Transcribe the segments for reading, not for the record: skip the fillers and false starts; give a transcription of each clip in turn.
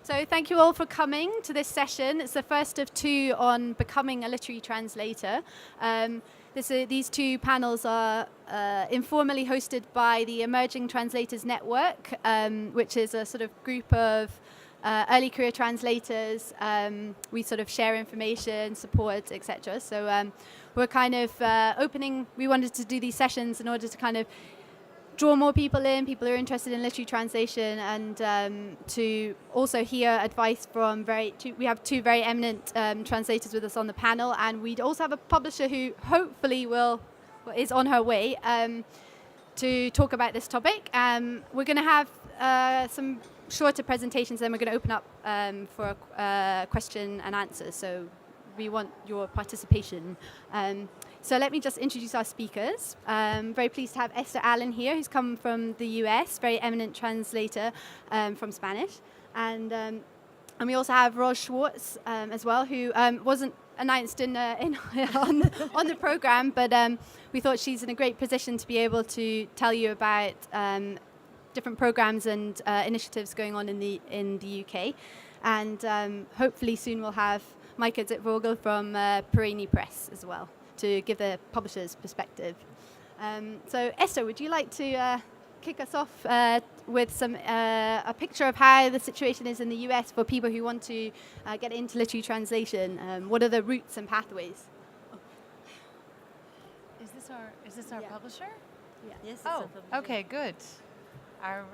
So thank you all for coming to this session. It's the first of two on becoming a literary translator. These two panels are informally hosted by the Emerging Translators Network, which is a sort of group of early career translators. We sort of share information, support, etc. So we're kind of we wanted to do these sessions in order to kind of draw more people in, people who are interested in literary translation, and to also hear advice from we have two very eminent translators with us on the panel, and we also have a publisher who hopefully is on her way to talk about this topic. We're going to have some shorter presentations, then we're going to open up for question and answer. So we want your participation. So let me just introduce our speakers. Very pleased to have Esther Allen here, who's come from the US, very eminent translator from Spanish. And we also have Roz Schwartz as well, who wasn't announced on the program, but we thought she's in a great position to be able to tell you about different programs and initiatives going on in the UK. And hopefully soon we'll have Meike Ziervogel from Perini Press as well, to give the publisher's perspective. So Esther, would you like to kick us off with a picture of how the situation is in the US for people who want to get into literary translation? What are the routes and pathways? Is this our publisher? Yeah. Yes. Okay, good. Our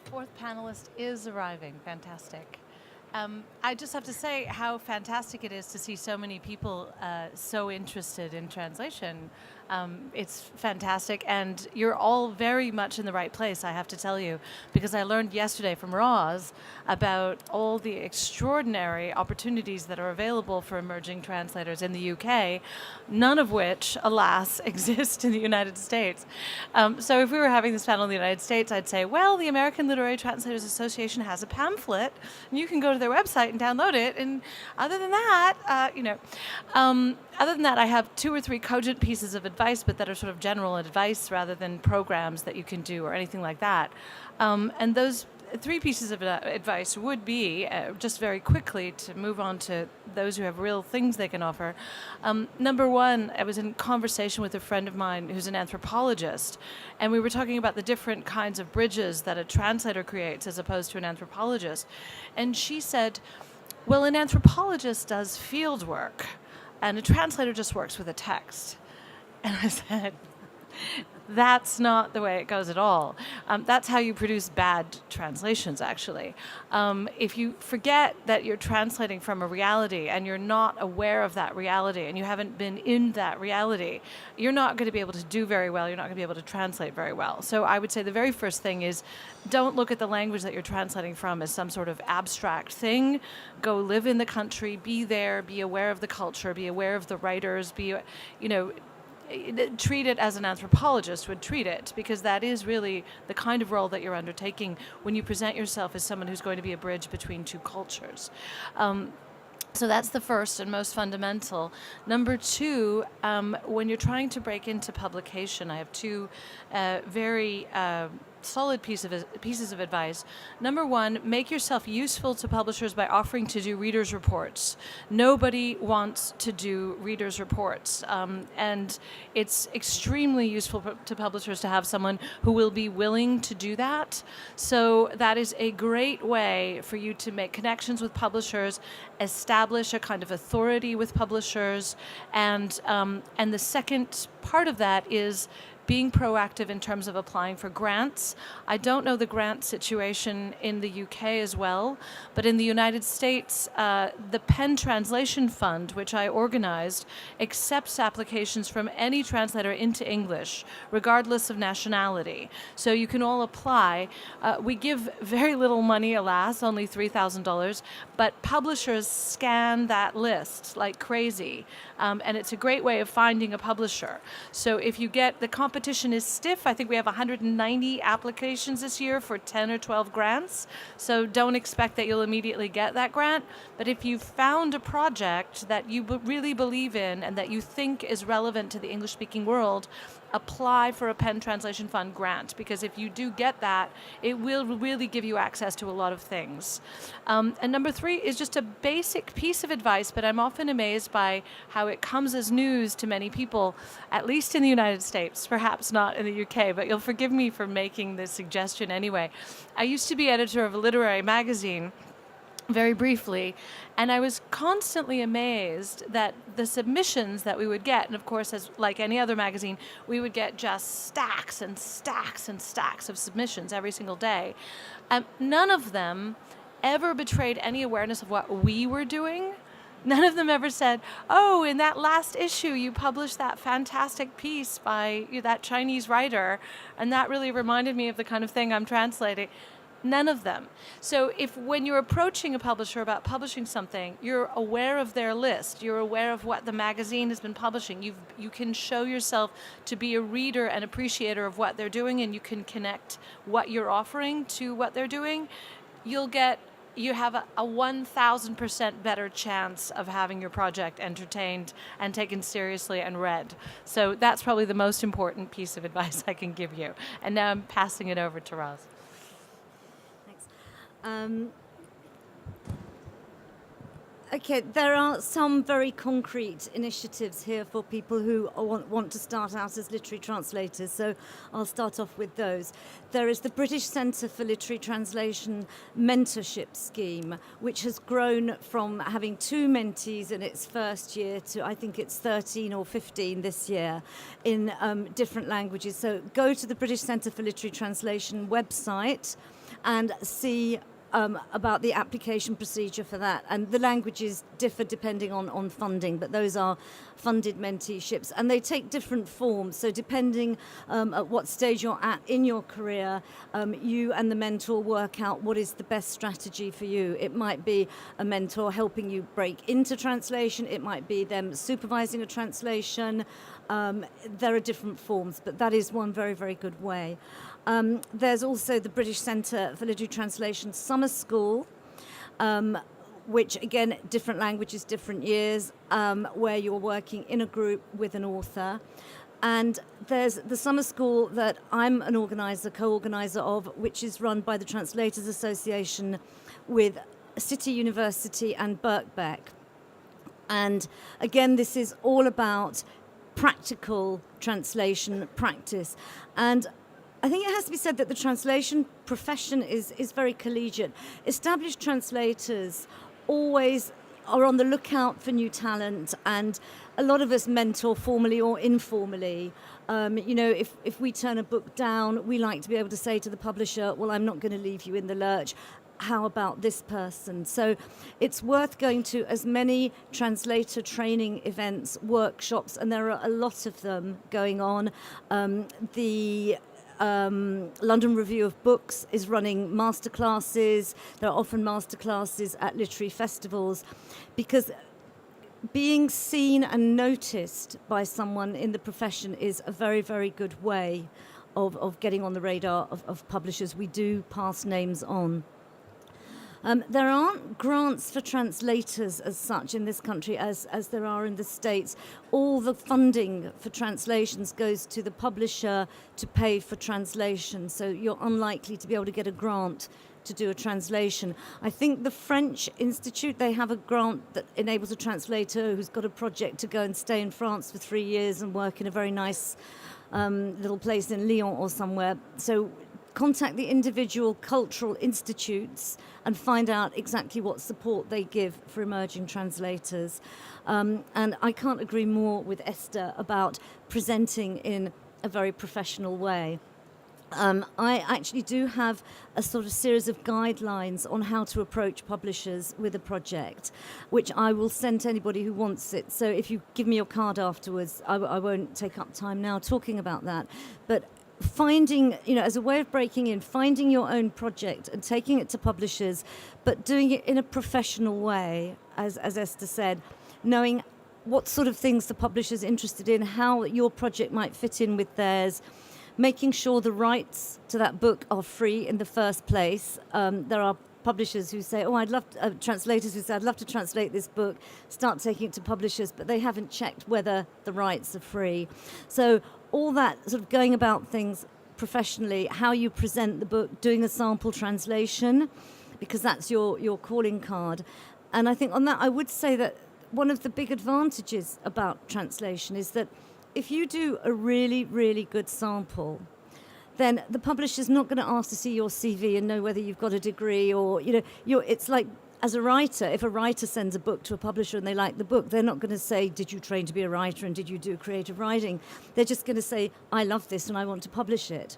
fourth panelist is arriving. Fantastic. I just have to say how fantastic it is to see so many people so interested in translation. It's fantastic, and you're all very much in the right place, I have to tell you, because I learned yesterday from Roz about all the extraordinary opportunities that are available for emerging translators in the UK, none of which, alas, exist in the United States. So if we were having this panel in the United States, I'd say, well, the American Literary Translators Association has a pamphlet, and you can go to their website and download it, and other than that, I have 2 or 3 cogent pieces of advice, but that are sort of general advice rather than programs that you can do or anything like that. And those 3 pieces of advice would be, just very quickly to move on to those who have real things they can offer. Number 1, I was in conversation with a friend of mine who's an anthropologist, and we were talking about the different kinds of bridges that a translator creates as opposed to an anthropologist. And she said, well, an anthropologist does field work, and a translator just works with a text. And I said, that's not the way it goes at all. That's how you produce bad translations, actually. If you forget that you're translating from a reality and you're not aware of that reality and you haven't been in that reality, you're not going to be able to do very well. You're not going to be able to translate very well. So I would say the very first thing is don't look at the language that you're translating from as some sort of abstract thing. Go live in the country, be there, be aware of the culture, be aware of the writers, treat it as an anthropologist would treat it, because that is really the kind of role that you're undertaking when you present yourself as someone who's going to be a bridge between 2 cultures. So that's the first and most fundamental. Number 2, when you're trying to break into publication, I have 2 very solid pieces of advice. Number 1, make yourself useful to publishers by offering to do readers' reports. Nobody wants to do readers' reports, and it's extremely useful to publishers to have someone who will be willing to do that. So that is a great way for you to make connections with publishers, establish a kind of authority with publishers, and the second part of that is being proactive in terms of applying for grants. I don't know the grant situation in the UK as well, but in the United States, the Penn Translation Fund, which I organized, accepts applications from any translator into English, regardless of nationality. So you can all apply. We give very little money, alas, only $3,000, but publishers scan that list like crazy, and it's a great way of finding a publisher. So if you get the competition is stiff. I think we have 190 applications this year for 10 or 12 grants. So don't expect that you'll immediately get that grant. But if you've found a project that you really believe in and that you think is relevant to the English-speaking world, apply for a Pen Translation Fund grant, because if you do get that, it will really give you access to a lot of things. And number 3 is just a basic piece of advice, but I'm often amazed by how it comes as news to many people, at least in the United States, perhaps not in the UK, but you'll forgive me for making this suggestion anyway. I used to be editor of a literary magazine, very briefly, and I was constantly amazed that the submissions that we would get, and of course, as like any other magazine, we would get just stacks and stacks and stacks of submissions every single day. None of them ever betrayed any awareness of what we were doing. None of them ever said, oh, in that last issue, you published that fantastic piece by that Chinese writer, and that really reminded me of the kind of thing I'm translating. None of them. So if when you're approaching a publisher about publishing something, you're aware of their list, you're aware of what the magazine has been publishing, you can show yourself to be a reader and appreciator of what they're doing, and you can connect what you're offering to what they're doing, you have a 1,000% better chance of having your project entertained and taken seriously and read. So that's probably the most important piece of advice I can give you. And now I'm passing it over to Roz. Okay, there are some very concrete initiatives here for people who want to start out as literary translators, so I'll start off with those. There is the British Centre for Literary Translation mentorship scheme, which has grown from having 2 mentees in its first year to, I think it's 13 or 15 this year, in different languages. So go to the British Centre for Literary Translation website and see about the application procedure for that. And the languages differ depending on funding, but those are funded menteeships. And they take different forms. So depending at what stage you're at in your career, you and the mentor work out what is the best strategy for you. It might be a mentor helping you break into translation. It might be them supervising a translation. There are different forms, but that is one very, very good way. There's also the British Centre for Literary Translation Summer School, which, again, different languages, different years, where you're working in a group with an author. And there's the summer school that I'm an co-organiser of, which is run by the Translators Association with City University and Birkbeck. And, again, this is all about practical translation practice. And I think it has to be said that the translation profession is very collegiate. Established translators always are on the lookout for new talent, and a lot of us mentor formally or informally. If we turn a book down, we like to be able to say to the publisher, well, I'm not going to leave you in the lurch. How about this person? So it's worth going to as many translator training events, workshops, and there are a lot of them going on. The London Review of Books is running masterclasses. There are often masterclasses at literary festivals, because being seen and noticed by someone in the profession is a very, very good way of getting on the radar of publishers. We do pass names on. There aren't grants for translators as such in this country as there are in the States. All the funding for translations goes to the publisher to pay for translation, so you're unlikely to be able to get a grant to do a translation. I think the French Institute, they have a grant that enables a translator who's got a project to go and stay in France for 3 years and work in a very nice little place in Lyon or somewhere. So contact the individual cultural institutes and find out exactly what support they give for emerging translators. And I can't agree more with Esther about presenting in a very professional way. I actually do have a sort of series of guidelines on how to approach publishers with a project, which I will send to anybody who wants it. So if you give me your card afterwards, I won't take up time now talking about that. But finding, as a way of breaking in, finding your own project and taking it to publishers, but doing it in a professional way, as Esther said, knowing what sort of things the publisher's interested in, how your project might fit in with theirs, making sure the rights to that book are free in the first place. There are publishers who say, translators who say, I'd love to translate this book, start taking it to publishers, but they haven't checked whether the rights are free. So all that sort of going about things professionally, how you present the book, doing a sample translation, because that's your calling card. And I think on that, I would say that one of the big advantages about translation is that if you do a really, really good sample, then the publisher's not going to ask to see your CV and know whether you've got a degree or, it's like, as a writer, if a writer sends a book to a publisher and they like the book, they're not going to say, did you train to be a writer and did you do creative writing? They're just going to say, I love this and I want to publish it.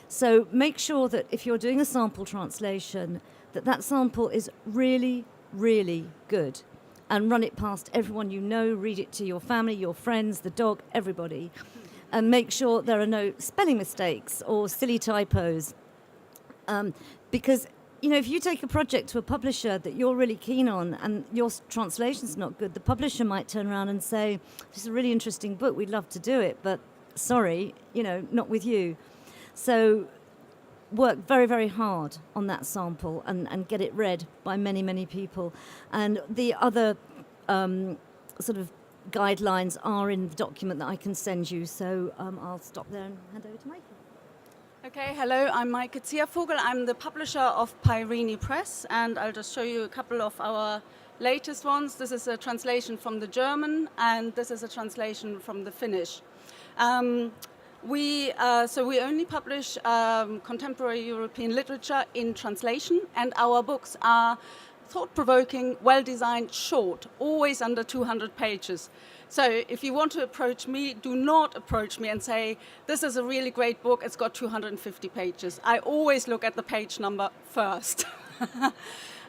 So make sure that if you're doing a sample translation, that sample is really, really good. And run it past everyone you know, read it to your family, your friends, the dog, everybody. And make sure there are no spelling mistakes or silly typos. Because, if you take a project to a publisher that you're really keen on and your translation's not good, the publisher might turn around and say, this is a really interesting book, we'd love to do it, but sorry, not with you. So work very, very hard on that sample and get it read by many, many people. And the other sort of guidelines are in the document that I can send you. So I'll stop there and hand over to Meike. Okay, hello, I'm Meike Ziervogel. I'm the publisher of Pairini Press, and I'll just show you a couple of our latest ones. This is a translation from the German, and this is a translation from the Finnish. We only publish contemporary European literature in translation, and our books are thought-provoking, well-designed, short, always under 200 pages. So if you want to approach me, do not approach me and say, this is a really great book, it's got 250 pages. I always look at the page number first.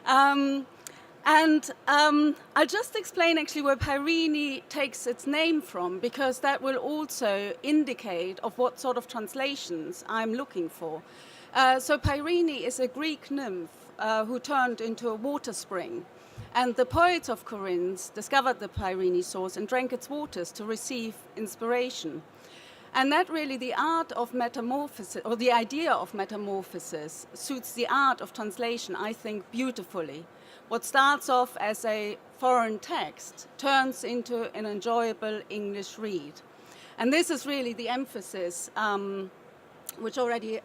I'll just explain actually where Pairini takes its name from, because that will also indicate of what sort of translations I'm looking for. So Pairini is a Greek nymph who turned into a water spring. And the poets of Corinth discovered the Pairini source and drank its waters to receive inspiration. And that really, the art of metamorphosis, or the idea of metamorphosis, suits the art of translation, I think, beautifully. What starts off as a foreign text turns into an enjoyable English read. And this is really the emphasis, which already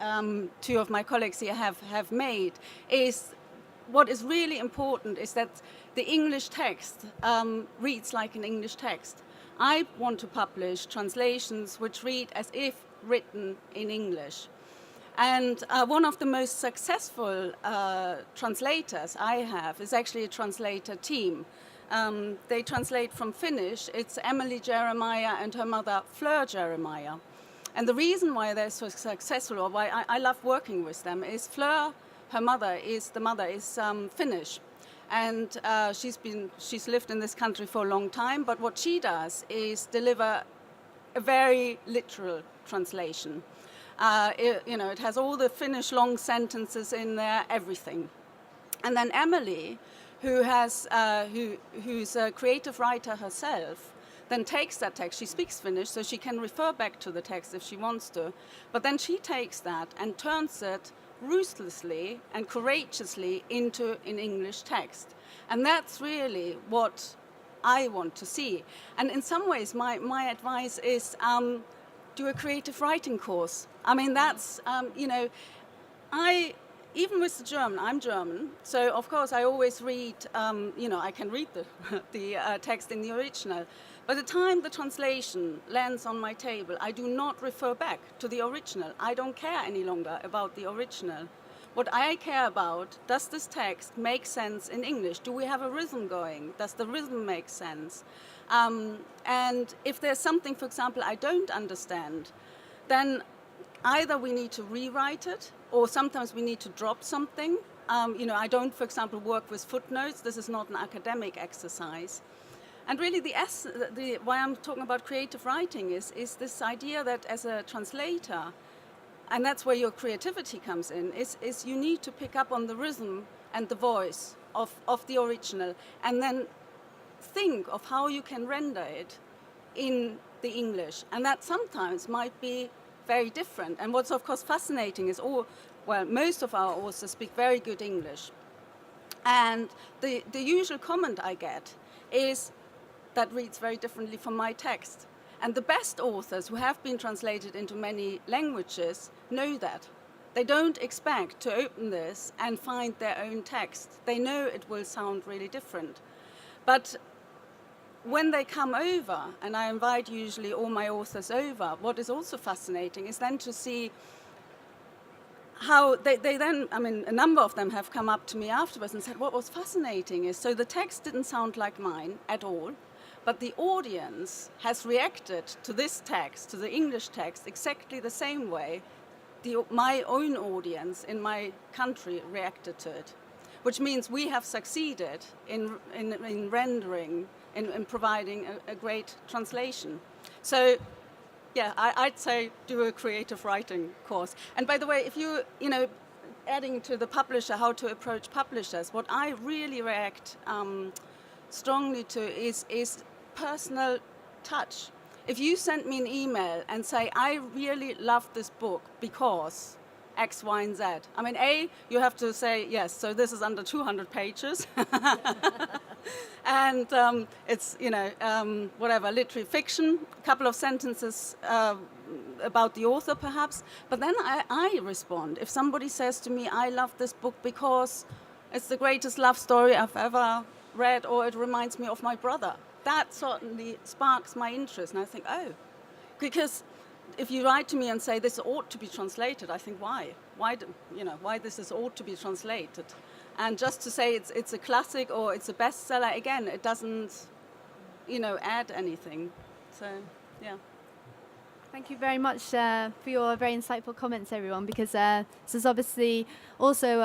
two of my colleagues here have made, is what is really important is that the English text reads like an English text. I want to publish translations which read as if written in English. And one of the most successful translators I have is actually a translator team. They translate from Finnish. It's Emily Jeremiah and her mother, Fleur Jeremiah. And the reason why they're so successful, or why I love working with them, is Fleur, her mother is Finnish. And she's lived in this country for a long time, but what she does is deliver a very literal translation. It has all the Finnish long sentences in there, everything. And then Emily, who's a creative writer herself, then takes that text. She speaks Finnish, so she can refer back to the text if she wants to. But then she takes that and turns it ruthlessly and courageously into an English text. And that's really what I want to see. And in some ways, my advice is do a creative writing course. I mean, that's, even with the German, I'm German, so of course I always read, I can read the text in the original. By the time the translation lands on my table, I do not refer back to the original. I don't care any longer about the original. What I care about, does this text make sense in English? Do we have a rhythm going? Does the rhythm make sense? And if there's something, for example, I don't understand, then either we need to rewrite it, or sometimes we need to drop something. I don't, for example, work with footnotes. This is not an academic exercise. And really, why I'm talking about creative writing is this idea that as a translator, and that's where your creativity comes in, is you need to pick up on the rhythm and the voice of the original, and then think of how you can render it in the English. And that sometimes might be very different. And what's, of course, fascinating is most of our authors speak very good English. And the usual comment I get is, that reads very differently from my text. And the best authors who have been translated into many languages know that. They don't expect to open this and find their own text. They know it will sound really different. But when they come over, and I invite usually all my authors over, what is also fascinating is then to see how they then, I mean, a number of them have come up to me afterwards and said, what was fascinating is, so the text didn't sound like mine at all, but the audience has reacted to this text, to the English text, exactly the same way my own audience in my country reacted to it, which means we have succeeded in rendering, in providing a great translation. So, yeah, I'd say do a creative writing course. And by the way, if adding to the publisher, how to approach publishers, what I really react strongly to is personal touch. If you send me an email and say, I really love this book because X, Y, and Z. I mean, you have to say, yes, so this is under 200 pages. And it's, whatever, literary fiction, a couple of sentences about the author, perhaps. But then I respond. If somebody says to me, I love this book because it's the greatest love story I've ever read, or it reminds me of my brother, that certainly sparks my interest. And I think, because if you write to me and say this ought to be translated, I think why this is ought to be translated, and just to say it's a classic or it's a bestseller, again, it doesn't add anything. So yeah. Thank you very much for your very insightful comments, everyone, because this is obviously also,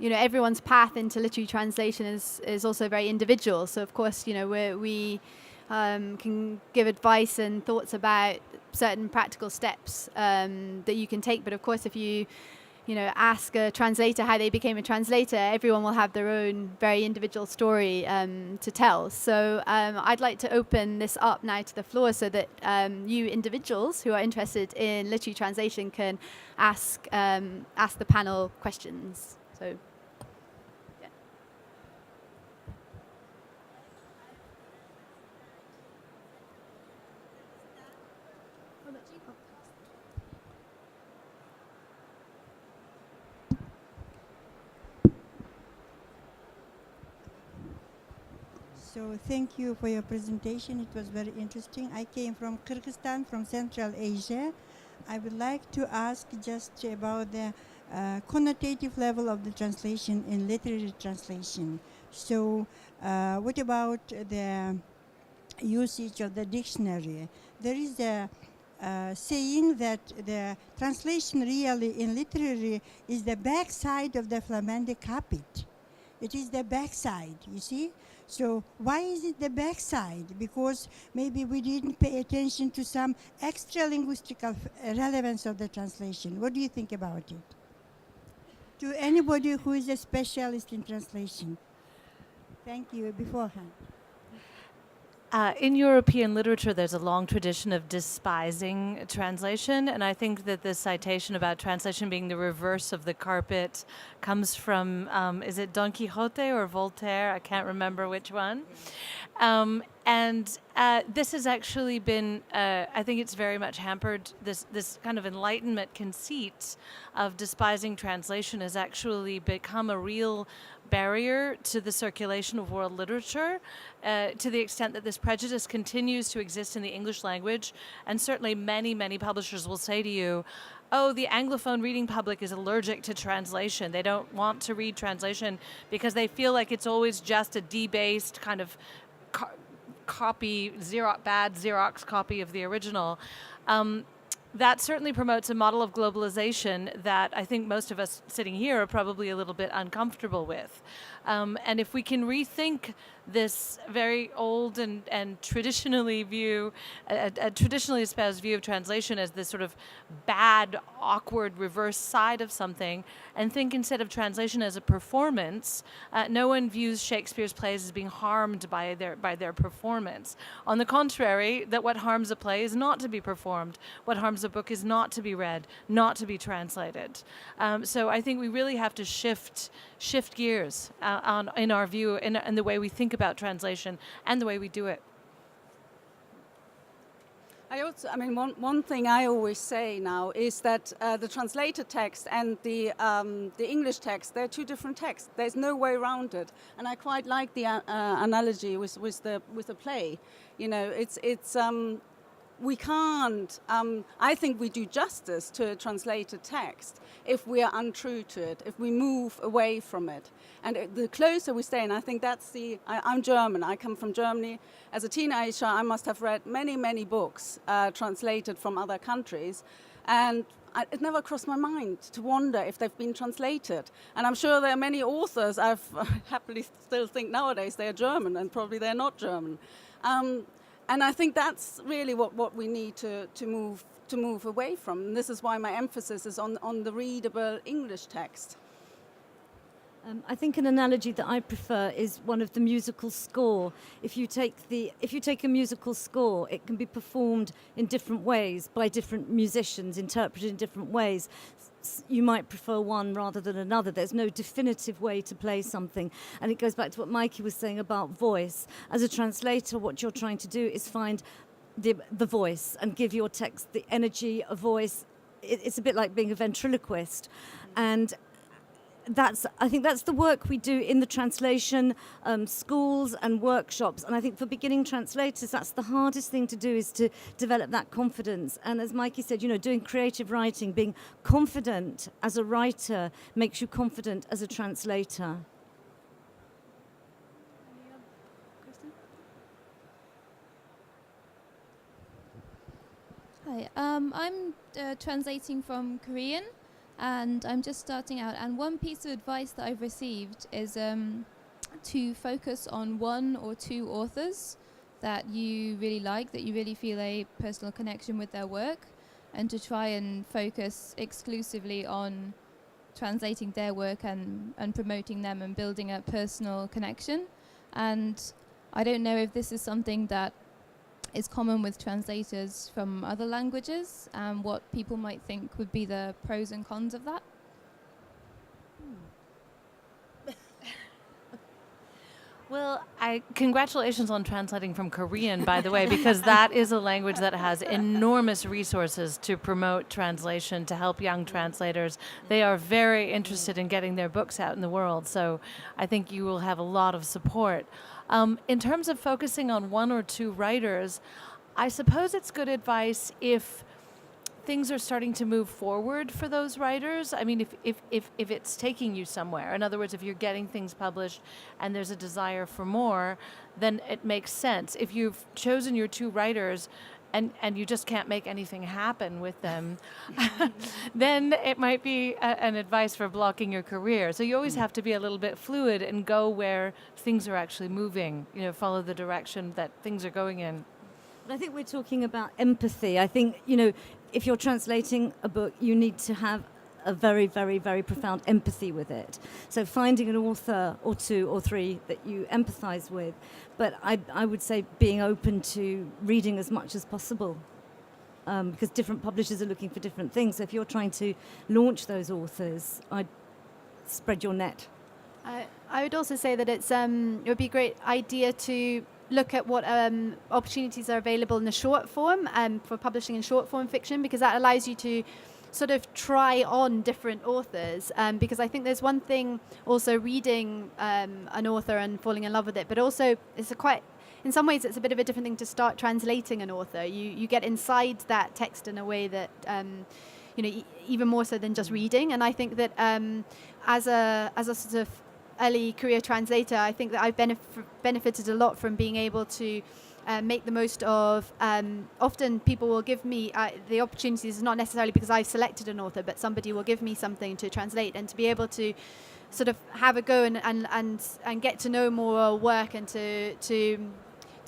everyone's path into literary translation is also very individual. So, of course, we can give advice and thoughts about certain practical steps that you can take. But, of course, if you ask a translator how they became a translator, everyone will have their own very individual story to tell. So I'd like to open this up now to the floor so that you individuals who are interested in literary translation can ask the panel questions. So. So thank you for your presentation. It was very interesting. I came from Kyrgyzstan, from Central Asia. I would like to ask just about the connotative level of the translation in literary translation. So what about the usage of the dictionary? There is a saying that the translation really in literary is the backside of the flamande capit. It is the backside, you see? So why is it the backside? Because maybe we didn't pay attention to some extra linguistical relevance of the translation. What do you think about it? To anybody who is a specialist in translation. Thank you beforehand. In European literature, there's a long tradition of despising translation, and I think that this citation about translation being the reverse of the carpet comes from, is it Don Quixote or Voltaire? I can't remember which one. And this has actually been, I think it's very much hampered, this kind of Enlightenment conceit of despising translation has actually become a real barrier to the circulation of world literature, to the extent that this prejudice continues to exist in the English language. And certainly many, many publishers will say to you, oh, the Anglophone reading public is allergic to translation. They don't want to read translation because they feel like it's always just a debased kind of copy, bad Xerox copy of the original. That certainly promotes a model of globalization that I think most of us sitting here are probably a little bit uncomfortable with. And if we can rethink this very old and traditionally traditionally espoused view of translation as this sort of bad, awkward, reverse side of something, and think instead of translation as a performance, no one views Shakespeare's plays as being harmed by their performance. On the contrary, that what harms a play is not to be performed. What harms a book is not to be read, not to be translated. So I think we really have to shift gears in our view, in the way we think about translation and the way we do it. I mean, one thing I always say now is that the translated text and the English text, they're two different texts. There's no way around it. And I quite like the analogy with the play. You know, we can't, I think we do justice to a translated text if we are untrue to it, if we move away from it. And the closer we stay, and I think that's I'm German, I come from Germany. As a teenager, I must have read many, many books translated from other countries. And it never crossed my mind to wonder if they've been translated. And I'm sure there are many authors I happily still think nowadays they're German, and probably they're not German. And I think that's really what we need to move away from. And this is why my emphasis is on the readable English text. I think an analogy that I prefer is one of the musical score. If you take a musical score, it can be performed in different ways by different musicians, interpreted in different ways. You might prefer one rather than another. There's no definitive way to play something. And it goes back to what Meike was saying about voice. As a translator, what you're trying to do is find the voice and give your text the energy, a voice. It's a bit like being a ventriloquist. And I think that's the work we do in the translation schools and workshops. And I think for beginning translators, that's the hardest thing to do, is to develop that confidence. And as Meike said, you know, doing creative writing, being confident as a writer makes you confident as a translator. Hi, I'm translating from Korean. And I'm just starting out. And one piece of advice that I've received is to focus on one or two authors that you really like, that you really feel a personal connection with their work, and to try and focus exclusively on translating their work and promoting them and building a personal connection. And I don't know if this is something that is common with translators from other languages, and what people might think would be the pros and cons of that. Well, congratulations on translating from Korean, by the way, because that is a language that has enormous resources to promote translation, to help young translators. They are very interested in getting their books out in the world, so I think you will have a lot of support. In terms of focusing on one or two writers, I suppose it's good advice if things are starting to move forward for those writers. I mean, if it's taking you somewhere. In other words, if you're getting things published and there's a desire for more, then it makes sense. If you've chosen your two writers and you just can't make anything happen with them, then it might be an advice for blocking your career. So you always have to be a little bit fluid and go where things are actually moving, you know, follow the direction that things are going in. But I think we're talking about empathy. I think, you know, if you're translating a book, you need to have a very, very, very profound empathy with it. So finding an author or two or three that you empathize with. But I would say being open to reading as much as possible, because different publishers are looking for different things. So if you're trying to launch those authors, I'd spread your net. I would also say that it would be a great idea to look at what opportunities are available in the short form for publishing in short form fiction, because that allows you to sort of try on different authors, because I think there's one thing also reading an author and falling in love with it, but also in some ways it's a bit of a different thing to start translating an author. You get inside that text in a way that you know, even more so than just reading. And I think that as a sort of early career translator, I think that I've benefited a lot from being able to make the most of, often people will give me the opportunities, not necessarily because I've selected an author, but somebody will give me something to translate, and to be able to sort of have a go and get to know more work, and to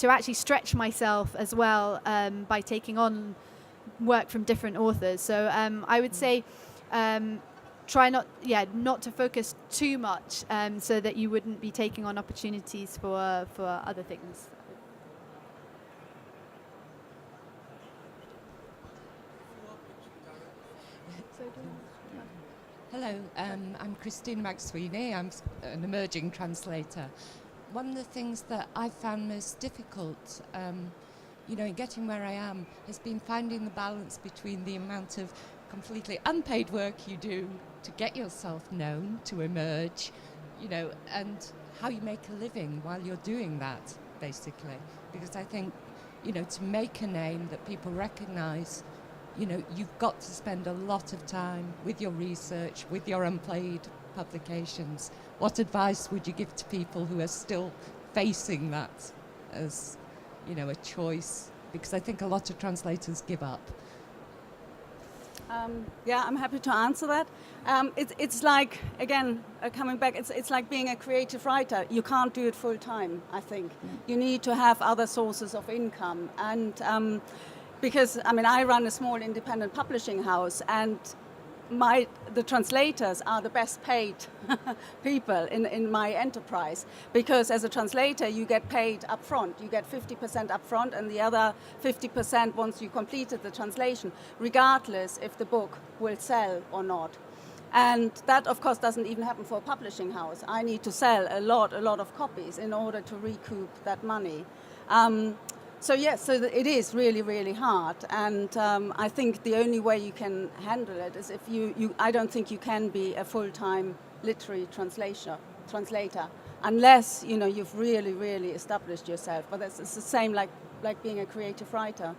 actually stretch myself as well by taking on work from different authors. So I would say try not to focus too much, so that you wouldn't be taking on opportunities for other things. Hello, I'm Christine McSweeney. I'm an emerging translator. One of the things that I found most difficult, you know, in getting where I am, has been finding the balance between the amount of completely unpaid work you do to get yourself known, to emerge, you know, and how you make a living while you're doing that, basically. Because I think, you know, to make a name that people recognise, you know, you've got to spend a lot of time with your research, with your unpaid publications. What advice would you give to people who are still facing that as, you know, a choice? Because I think a lot of translators give up. Yeah, I'm happy to answer that. It's like, again, coming back, it's like being a creative writer. You can't do it full time, I think. You need to have other sources of income. And because, I mean, I run a small independent publishing house, and the translators are the best paid people in my enterprise, because as a translator you get paid up front. You get 50% up front and the other 50% once you completed the translation, regardless if the book will sell or not. And that, of course, doesn't even happen for a publishing house. I need to sell a lot of copies in order to recoup that money. So yes, it is really, really hard, and I think the only way you can handle it is if I don't think you can be a full-time literary translator, unless, you know, you've really, really established yourself. But it's the same like being a creative writer.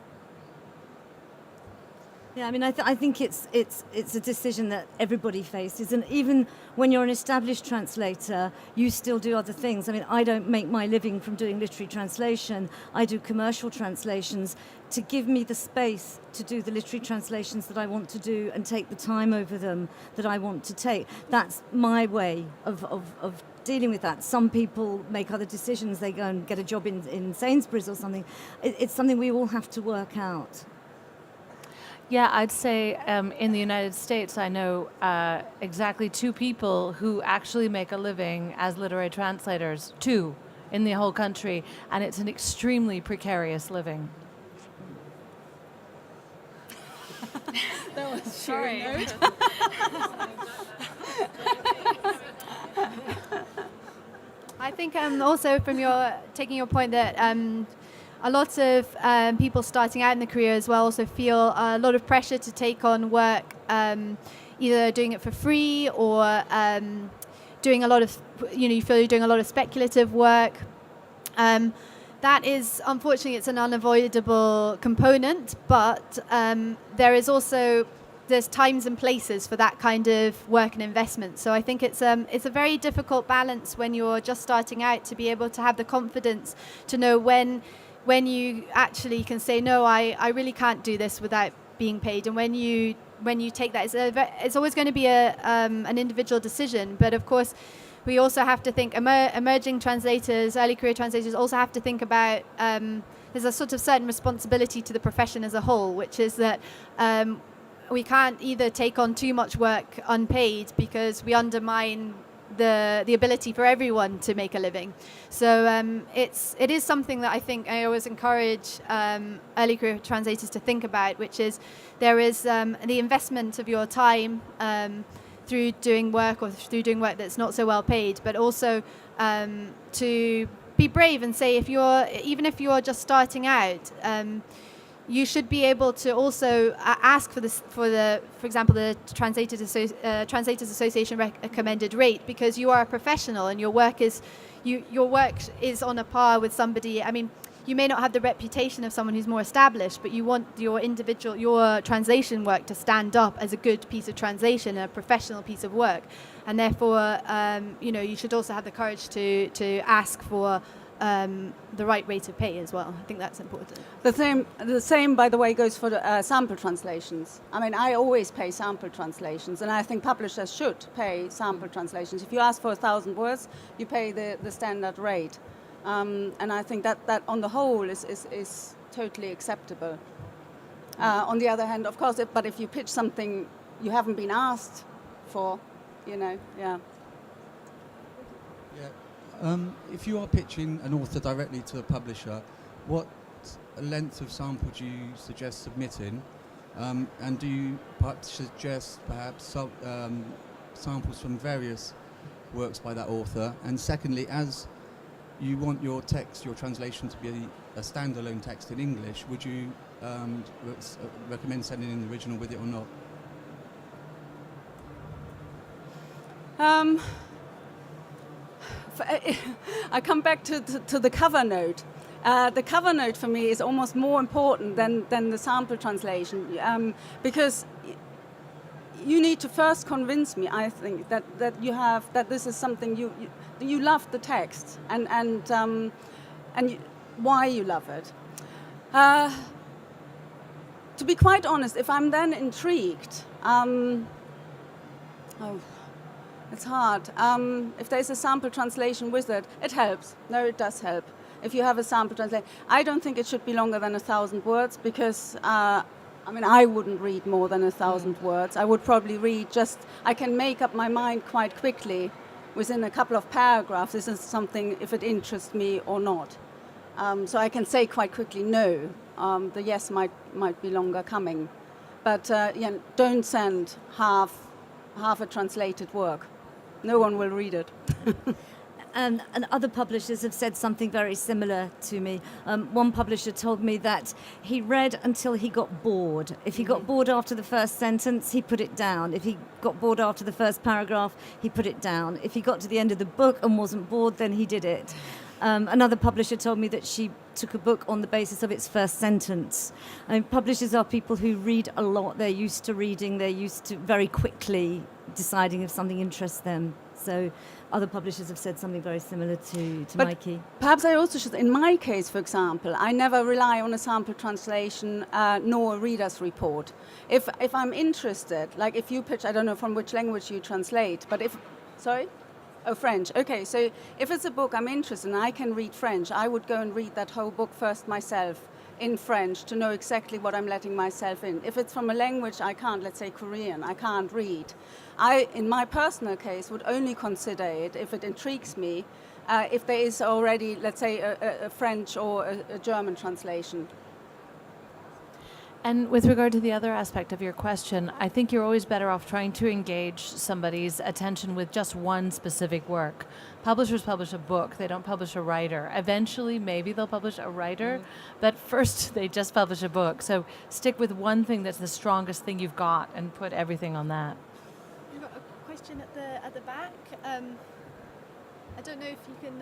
Yeah, I mean, I think it's a decision that everybody faces, and even when you're an established translator, you still do other things. I mean, I don't make my living from doing literary translation. I do commercial translations to give me the space to do the literary translations that I want to do and take the time over them that I want to take. That's my way of dealing with that. Some people make other decisions. They go and get a job in Sainsbury's or something. It's something we all have to work out. Yeah, I'd say in the United States, I know exactly 2 people who actually make a living as literary translators, 2 in the whole country, and it's an extremely precarious living. That was Sorry. I think also from taking your point that a lot of people starting out in the career as well also feel a lot of pressure to take on work, either doing it for free or doing a lot of, you feel you're doing a lot of speculative work. That is, unfortunately, it's an unavoidable component, but there's times and places for that kind of work and investment. So I think it's a very difficult balance when you're just starting out to be able to have the confidence to know when you actually can say, no, I really can't do this without being paid. And when you take that, it's always going to be an individual decision. But of course, we also have to think, emerging translators, early career translators also have to think about, there's a sort of certain responsibility to the profession as a whole, which is that we can't either take on too much work unpaid because we undermine the ability for everyone to make a living. So it is something that I think I always encourage early career translators to think about, which is there is the investment of your time through doing work work that's not so well paid, but also to be brave and say, even if you're just starting out, you should be able to also ask for example, the Translators Association recommended rate, because you are a professional and your work is on a par with somebody. I mean, you may not have the reputation of someone who's more established, but you want your translation work to stand up as a good piece of translation, a professional piece of work, and therefore, you should also have the courage to ask for the right rate of pay as well. I think that's important. The same, by the way, goes for sample translations. I mean, I always pay sample translations, and I think publishers should pay sample translations. If you ask for 1,000 words, you pay the standard rate. And I think that on the whole is totally acceptable. On the other hand, of course, if you pitch something you haven't been asked for, yeah. Yeah. If you are pitching an author directly to a publisher, what length of sample do you suggest submitting? And do you perhaps suggest samples from various works by that author? And secondly, as you want your text, your translation to be a standalone text in English, would you recommend sending in the original with it or not? I come back to the cover note. The cover note for me is almost more important than the sample translation, because you need to first convince me, I think, that this is something you love the text and why you love it. To be quite honest, if I'm then intrigued, it's hard. If there's a sample translation with it, it helps. No, it does help. If you have a sample translation, I don't think it should be longer than 1,000 words because, I wouldn't read more than 1,000 words. I would probably read I can make up my mind quite quickly within a couple of paragraphs. This is something, if it interests me or not. So I can say quite quickly, no, the yes might be longer coming. But don't send half a translated work. No one will read it. And other publishers have said something very similar to me. One publisher told me that he read until he got bored. If he got bored after the first sentence, he put it down. If he got bored after the first paragraph, he put it down. If he got to the end of the book and wasn't bored, then he did it. Another publisher told me that she took a book on the basis of its first sentence. Publishers are people who read a lot. They're used to reading. They're used to very quickly deciding if something interests them. So other publishers have said something very similar to Meike. Perhaps I also should, in my case, for example, I never rely on a sample translation nor a reader's report. If I'm interested, like if you pitch, I don't know from which language you translate, but sorry? Oh, French. Okay, so if it's a book I'm interested in, I can read French. I would go and read that whole book first myself in French to know exactly what I'm letting myself in. If it's from a language I can't, let's say Korean, I can't read, I, in my personal case, would only consider it if it intrigues me, if there is already, let's say, a French or a German translation. And with regard to the other aspect of your question, I think you're always better off trying to engage somebody's attention with just one specific work. Publishers publish a book, they don't publish a writer. Eventually, maybe they'll publish a writer, but first they just publish a book. So stick with one thing that's the strongest thing you've got and put everything on that. We've got a question at the back. I don't know if you can...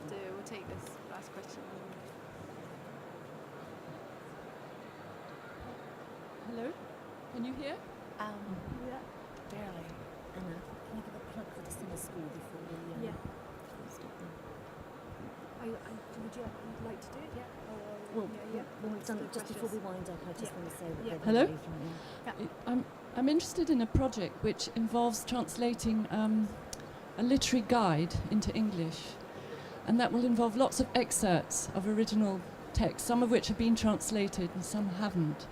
We'll take this last question. Hello? Can you hear? Yeah. Barely. Anna, can you give a plug for the summer school before we stop them? Would you like to do it? Yeah. Well, we've done it just before we wind up. I just want to say that. Hello? I'm interested in a project which involves translating a literary guide into English. And that will involve lots of excerpts of original text, some of which have been translated and some haven't.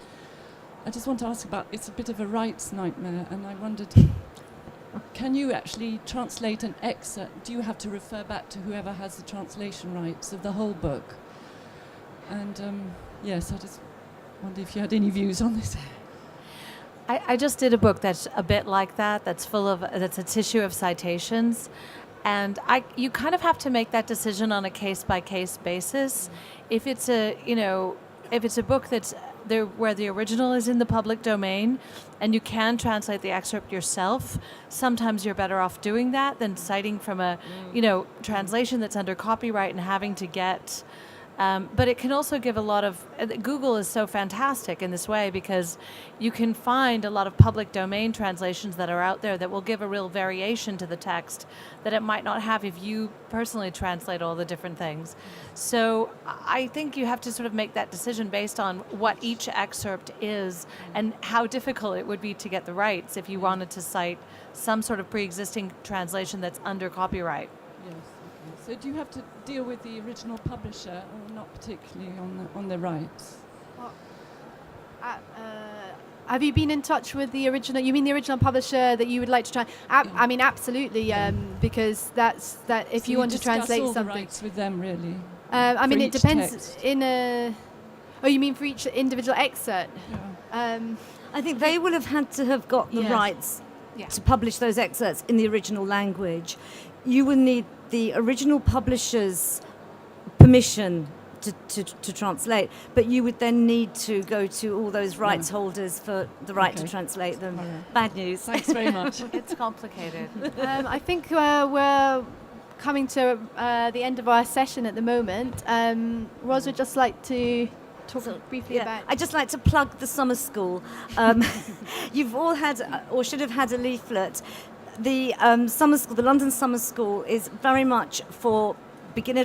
I just want to ask about, it's a bit of a rights nightmare, and I wondered, can you actually translate an excerpt? Do you have to refer back to whoever has the translation rights of the whole book? And yes, I just wondered if you had any views on this. I just did a book that's a bit like that, that's a tissue of citations. And you kind of have to make that decision on a case-by-case basis. If it's a book that's there where the original is in the public domain, and you can translate the excerpt yourself, sometimes you're better off doing that than citing from a, translation that's under copyright and having to get. But it can also give a lot of... Google is so fantastic in this way because you can find a lot of public domain translations that are out there that will give a real variation to the text that it might not have if you personally translate all the different things. So I think you have to sort of make that decision based on what each excerpt is and how difficult it would be to get the rights if you wanted to cite some sort of pre-existing translation that's under copyright. Yes. So do you have to deal with the original publisher or not particularly on the rights? Have you been in touch with the original? You mean the original publisher that you would like to try? I mean, absolutely, because that. If so you want to translate all something, the rights with them, really. I mean, it depends. Text. Oh, you mean for each individual excerpt? Yeah. I think they will have had to have got the Yes. rights Yeah. to publish those excerpts in the original language. You will need the original publisher's permission to translate, but you would then need to go to all those rights holders for the right to Okay. translate them. All right. Bad news. Thanks very much. It's complicated. I think we're coming to the end of our session at the moment. Ros would just like to talk briefly about. I'd just like to plug the summer school. You've all had, or should have had, a leaflet. The summer school, the London Summer School, is very much for beginner,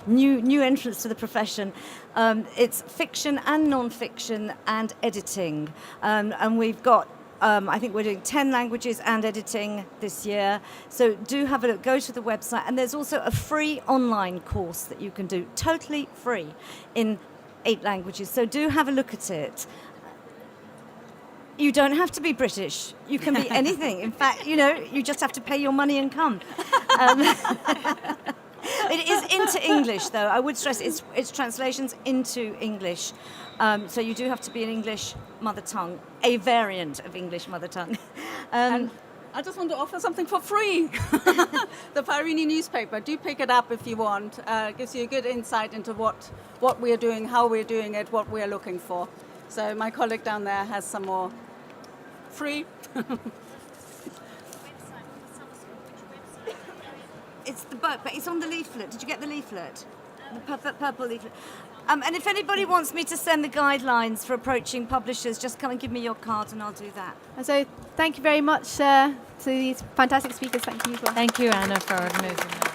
new entrants to the profession. It's fiction and non-fiction and editing, and we've got. I think we're doing 10 languages and editing this year. So do have a look, go to the website. And there's also a free online course that you can do, totally free, in 8 languages. So do have a look at it. You don't have to be British. You can be anything. In fact, you just have to pay your money and come. It is into English, though. I would stress it's translations into English. So you do have to be an English mother tongue, a variant of English mother tongue. And I just want to offer something for free. The Pairini newspaper. Do pick it up if you want. Gives you a good insight into what we are doing, how we're doing it, what we are looking for. So my colleague down there has some more free. It's the book, but it's on the leaflet. Did you get the leaflet? The purple leaflet. And if anybody wants me to send the guidelines for approaching publishers, just come and give me your card and I'll do that. And so thank you very much to these fantastic speakers. Thank you. Thank you, Anna, for organizing that.